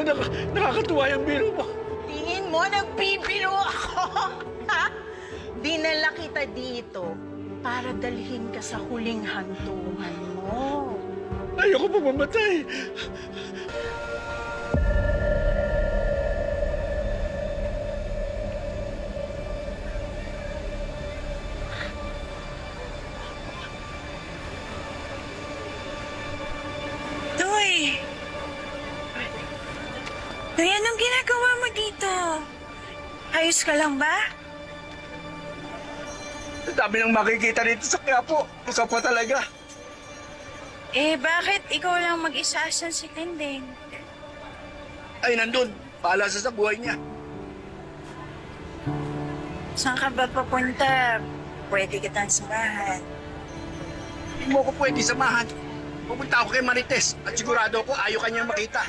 na nakakatuwa yung biro mo. Tingin mo, nagbibiro ako? Ha? Dinala kita dito para dalhin ka sa huling hantungan mo. Ayoko pa mamatay. Toy! Toy, anong ginagawa mo dito? Ayos ka lang ba? Ang dami nang makikita dito sa Quiapo. Ikaw pa talaga. Eh, bakit ikaw lang mag-isa si Tinding? Ay, nandun. Paala sa buhay niya. Saan ka ba papunta? Pwede kitang samahan. Hindi mo ko pwede samahan. Pupunta ako kay Marites at sigurado ko ayaw kanyang makita.